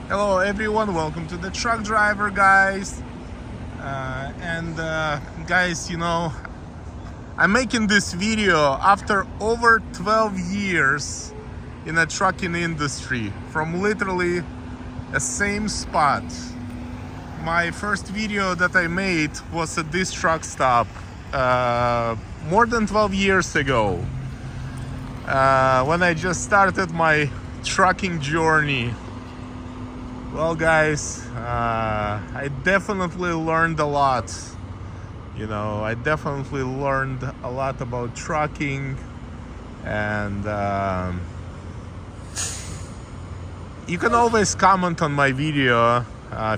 Hello everyone, welcome to the truck driver, guys. And guys, I'm making this video after over 12 years in the trucking industry, from literally the same spot. My first video that I made was at this truck stop more than 12 years ago, when I just started my trucking journey. Well, guys, I definitely learned a lot. I definitely learned a lot about trucking, and you can always comment on my video.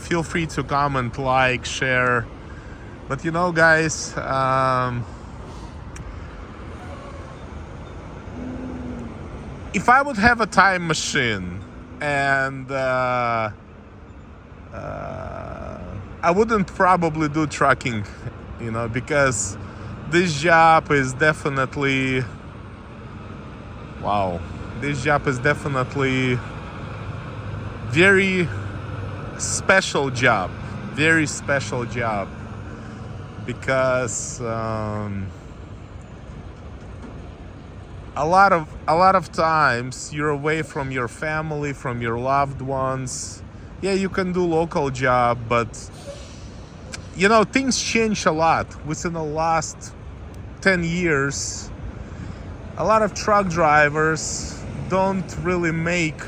Feel free to comment, like, share. But guys, if I would have a time machine, and I wouldn't probably do trucking, because this job is definitely, wow, this job is definitely very special job, because a lot of times you're away from your family, from your loved ones. Yeah, you can do local job, but things change a lot within the last 10 years. A lot of truck drivers don't really make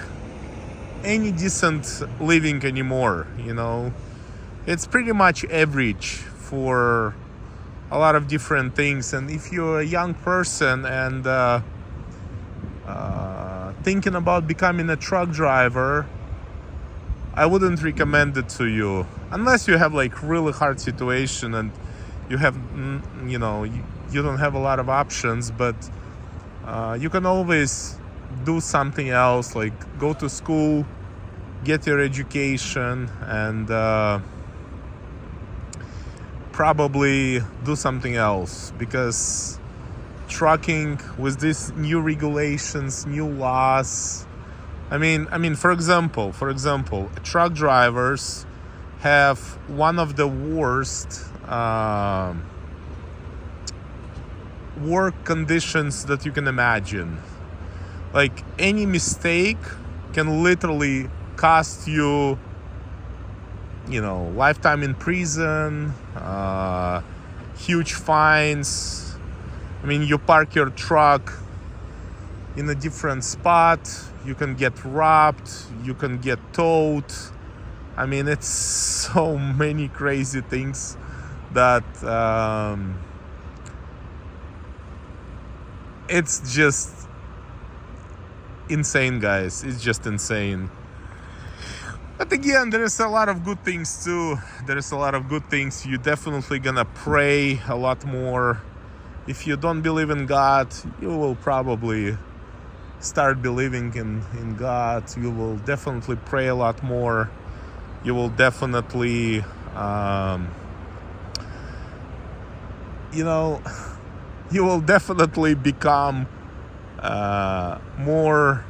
any decent living anymore. It's pretty much average for a lot of different things. And if you're a young person and thinking about becoming a truck driver, I wouldn't recommend it to you, unless you have like really hard situation and you have, you don't have a lot of options. But you can always do something else, like go to school, get your education, and probably do something else, because trucking with these new regulations, new laws. I mean, for example, truck drivers have one of the worst work conditions that you can imagine. Like, any mistake can literally cost you, lifetime in prison, huge fines. I mean, you park your truck in a different spot, you can get robbed, you can get towed. I mean, it's so many crazy things that it's just insane, guys. It's just insane. But again, there is a lot of good things too. There is a lot of good things. You're definitely gonna pray a lot more. If you don't believe in God, you will probably start believing in God. You will definitely pray a lot more. You will definitely, you will definitely become more,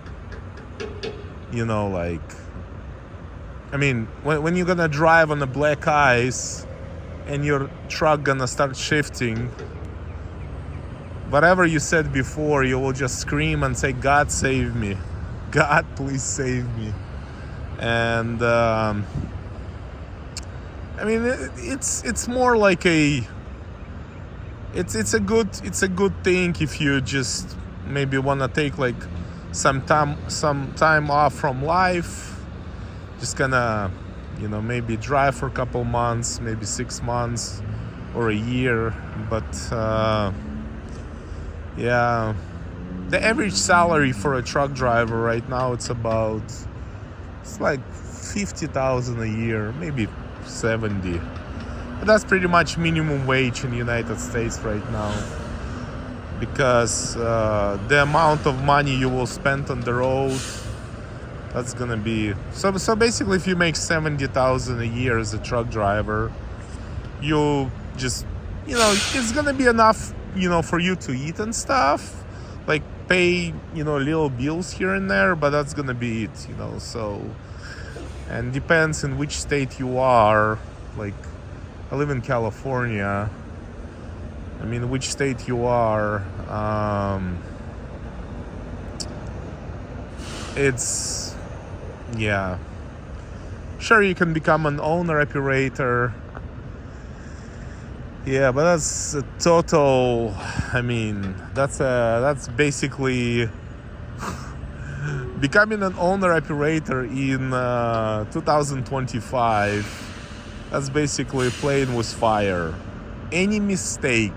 when you're gonna drive on the black ice and your truck gonna start shifting, whatever you said before, you will just scream and say, God save me, God please save me. And it's more like it's a good thing if you just maybe want to take like some time off from life, just gonna maybe drive for a couple months, maybe 6 months or a year. But yeah, the average salary for a truck driver right now, it's like 50,000 a year, maybe 70. But that's pretty much minimum wage in the United States right now, because the amount of money you will spend on the road, that's gonna be so basically, if you make 70,000 a year as a truck driver, you just it's gonna be enough for you to eat and stuff, like pay little bills here and there, but that's gonna be it. So and depends in which state you are. Like, I live in California. I mean, which state you are, it's, yeah, sure, you can become an owner operator. Yeah, but that's a total, I mean, that's basically becoming an owner operator in 2025. That's basically playing with fire. Any mistake,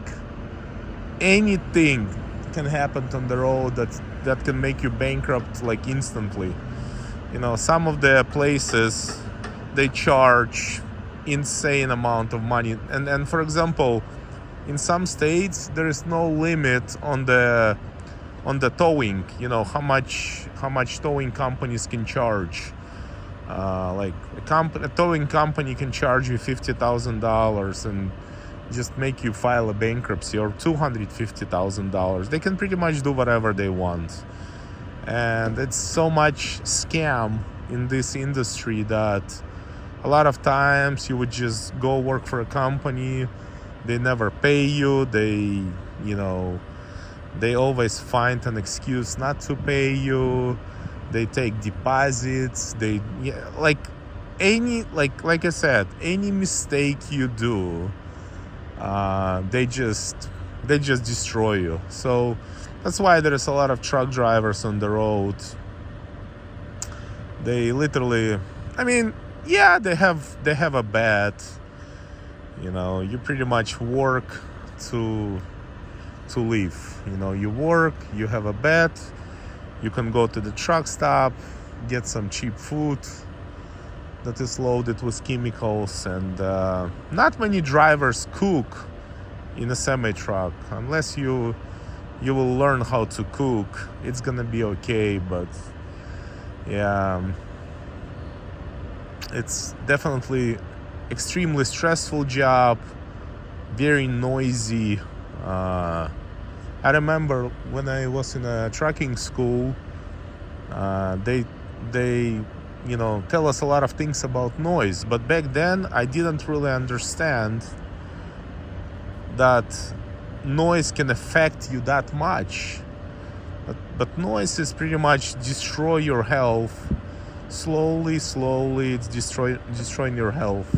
anything can happen on the road that can make you bankrupt like instantly. You know, some of the places, they charge insane amount of money, and for example, in some states there is no limit on the towing. You know, how much towing companies can charge. Like a towing company can charge you $50,000 and just make you file a bankruptcy, or $250,000. They can pretty much do whatever they want, and it's so much scam in this industry that a lot of times you would just go work for a company, they never pay you, they always find an excuse not to pay you, they take deposits, like I said, any mistake you do, they just destroy you. So that's why there's a lot of truck drivers on the road. They literally, I mean, yeah, they have a bed. You know, you pretty much work to live. You know, you work, you have a bed, you can go to the truck stop, get some cheap food that is loaded with chemicals, and not many drivers cook in a semi-truck. Unless you will learn how to cook, it's gonna be okay. But yeah, it's definitely extremely stressful job, very noisy. I remember when I was in a trucking school, they tell us a lot of things about noise, but back then I didn't really understand that noise can affect you that much. But noise is pretty much destroy your health. Slowly it's destroying your health.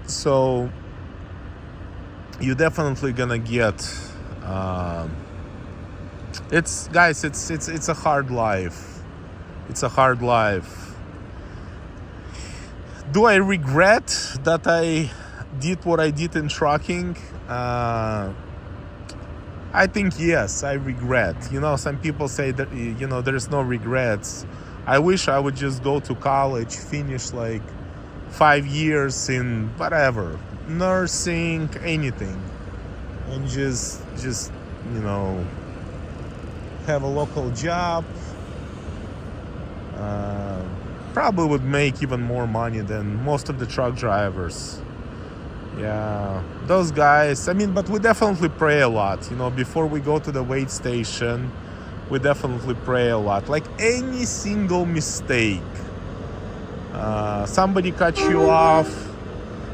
So you're definitely gonna get it's a hard life. It's a hard life. Do I regret that I did what I did in trucking? I think yes, I regret. You know, some people say that, you know, there's no regrets. I wish I would just go to college, finish like 5 years in whatever, nursing, anything, and just you know, have a local job. Probably would make even more money than most of the truck drivers. Yeah, those guys, I mean, but we definitely pray a lot. You know, before we go to the weigh station, we definitely pray a lot. Like any single mistake, somebody cut you off.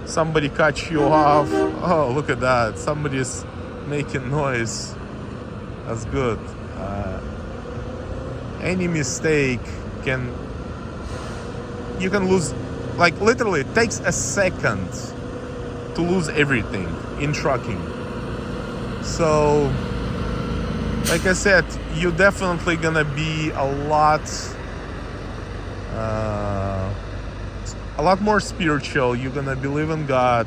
Oh, look at that, somebody's making noise. That's good. Any mistake you can lose. Like literally, it takes a second to lose everything in trucking. So, like I said, you're definitely gonna be a lot more spiritual. You're gonna believe in God.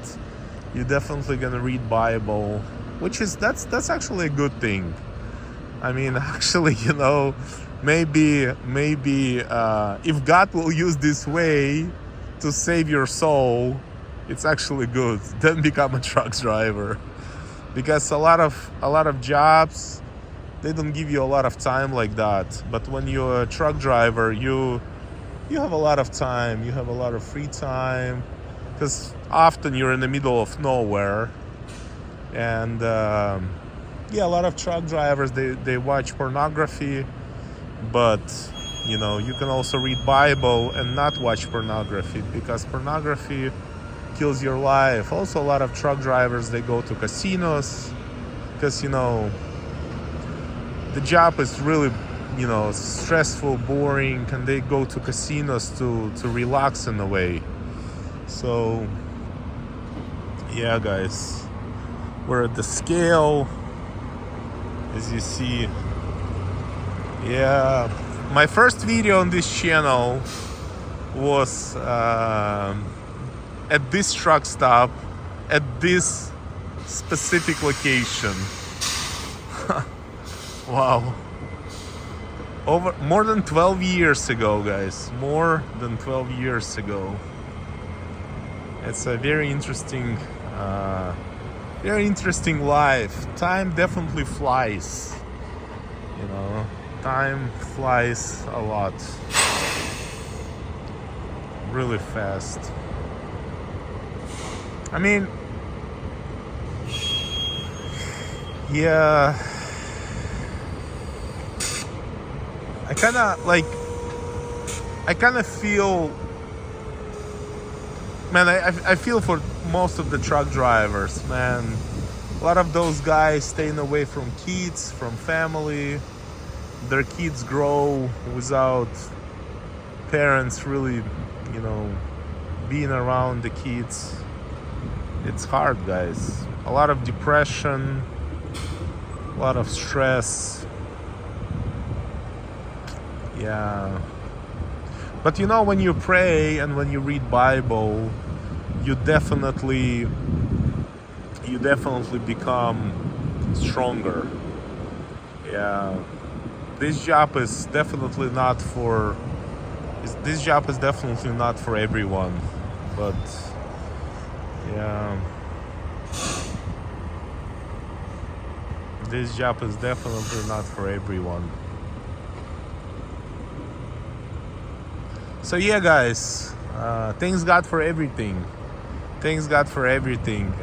You're definitely gonna read Bible, which is that's actually a good thing. I mean, actually, you know, maybe if God will use this way to save your soul, it's actually good. Then become a truck driver, because a lot of jobs, they don't give you a lot of time like that. But when you're a truck driver, you have a lot of time. You have a lot of free time, because often you're in the middle of nowhere. And yeah, a lot of truck drivers, they watch pornography, but You know, you can also read Bible and not watch pornography, because pornography kills your life. Also, a lot of truck drivers, they go to casinos because, you know, the job is really, you know, stressful, boring, and they go to casinos to relax in a way. So yeah, guys, we're at the scale, as you see. Yeah, my first video on this channel was at this truck stop at this specific location. Wow. Over more than 12 years ago, guys. More than 12 years ago. It's a very interesting life. Time definitely flies. You know, time flies a lot. Really fast. I mean, yeah, I kind of feel, man, I feel for most of the truck drivers, man. A lot of those guys staying away from kids, from family. Their kids grow without parents really, you know, being around the kids. It's hard, guys. A lot of depression, a lot of stress. Yeah. But you know, when you pray and when you read Bible, you definitely become stronger. Yeah. This job is definitely not for everyone. But yeah. This job is definitely not for everyone. So yeah, guys, thanks God for everything. Thanks God for everything.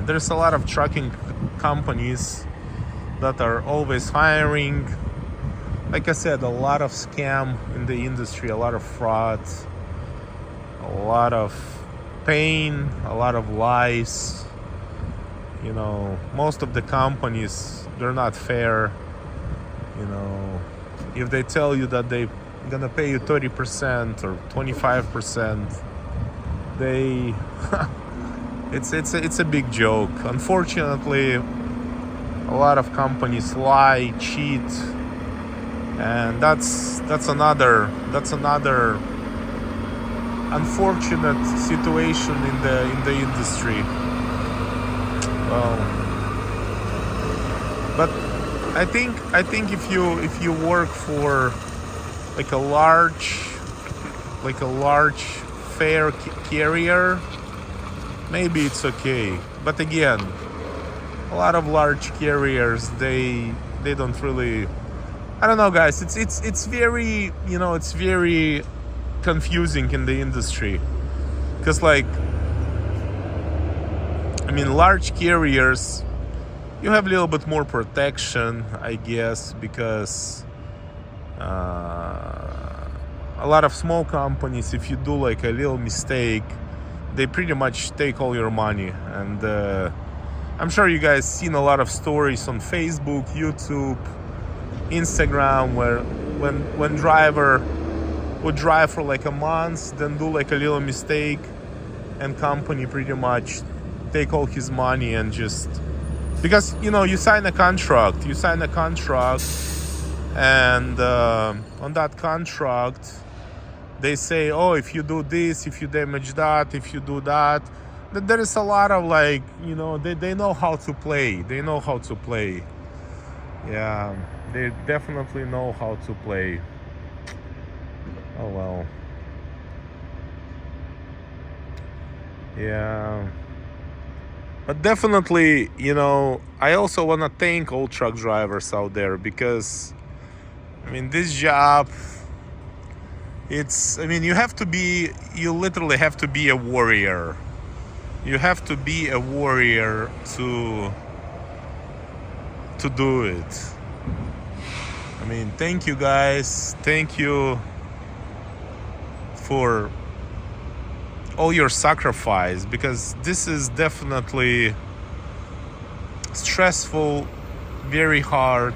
There's a lot of trucking companies that are always hiring. Like I said, a lot of scam in the industry, a lot of fraud, a lot of pain, a lot of lies. You know, most of the companies, they're not fair. You know, if they tell you that they're gonna pay you 30% or 25%, they it's a big joke. Unfortunately, a lot of companies lie, cheat, and that's another unfortunate situation in the industry. Well, but I think if you work for like a large fair carrier, maybe it's okay. But again, a lot of large carriers, they don't really, I don't know, guys. It's very, you know, it's very confusing in the industry, because like, I mean, large carriers, you have a little bit more protection, I guess, because a lot of small companies, if you do like a little mistake, they pretty much take all your money. And I'm sure you guys seen a lot of stories on Facebook, YouTube, Instagram, where when driver would drive for like a month, then do like a little mistake, and company pretty much take all his money, and just because, you know, you sign a contract, and on that contract they say, oh, if you do this, if you damage that, if you do that, there is a lot of, like, you know, they know how to play. Yeah, they definitely know how to play. Oh well. Yeah. But definitely, you know, I also want to thank all truck drivers out there, because, I mean, this job, you literally have to be a warrior. You have to be a warrior to do it. I mean, thank you guys. Thank you for all your sacrifice, because this is definitely stressful, very hard.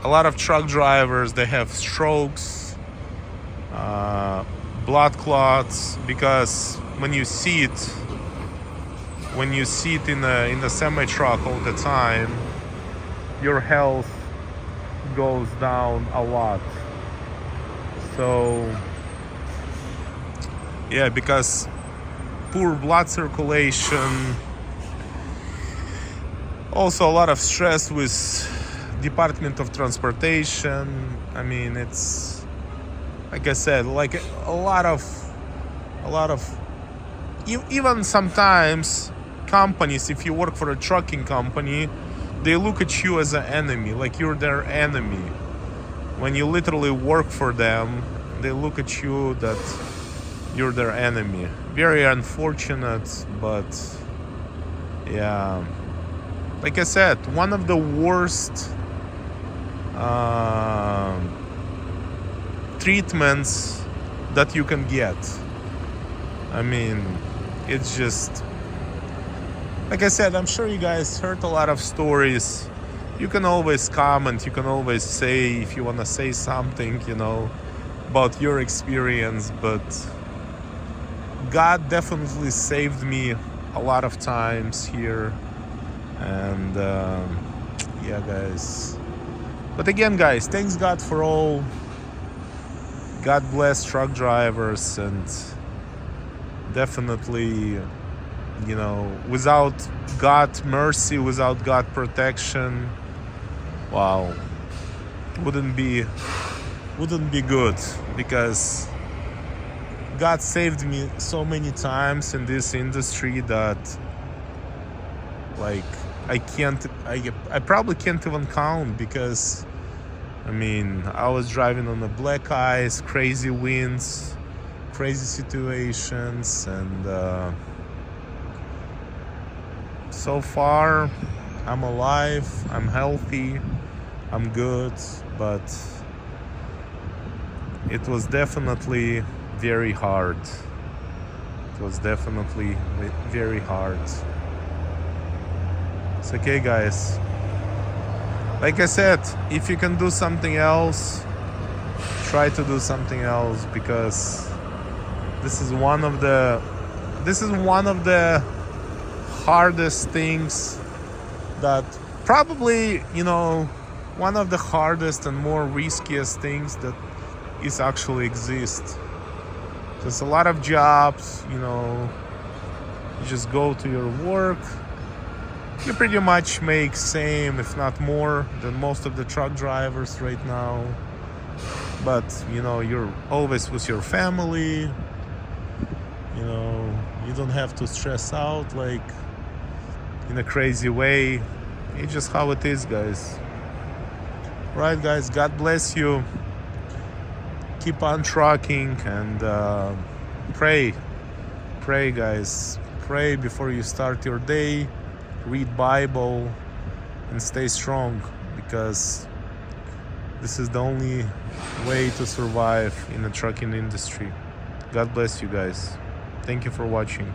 A lot of truck drivers, they have strokes, blood clots, because when you sit in a semi truck all the time, your health goes down a lot. So yeah, because poor blood circulation, also a lot of stress with Department of Transportation. I mean, it's like I said, like a lot of even sometimes companies, if you work for a trucking company, they look at you as an enemy, like you're their enemy. When you literally work for them, they look at you that you're their enemy. Very unfortunate, but yeah, like I said, one of the worst treatments that you can get. I mean, it's just, like I said, I'm sure you guys heard a lot of stories. You can always comment, you can always say if you want to say something, about your experience, but God definitely saved me a lot of times here. And yeah, guys. But again, guys, thanks God for all. God bless truck drivers, and definitely, without God's mercy, without God's protection, wow, wouldn't be good, because God saved me so many times in this industry that, like, I probably can't even count, because I mean, I was driving on the black ice, crazy winds, crazy situations, and so far I'm alive, I'm healthy, I'm good, but it was definitely very hard. It was definitely very hard. It's okay, guys. Like I said, if you can do something else, try to do something else, because this is one of the hardest things, that probably, one of the hardest and more riskiest things that is actually exist. There's a lot of jobs, you just go to your work, you pretty much make same, if not more, than most of the truck drivers right now. But, you're always with your family, you don't have to stress out, like, in a crazy way. It's just how it is, guys. Right, guys, God bless you. Keep on trucking, and pray, guys. Pray before you start your day. Read Bible and stay strong, because this is the only way to survive in the trucking industry. God bless you guys. Thank you for watching.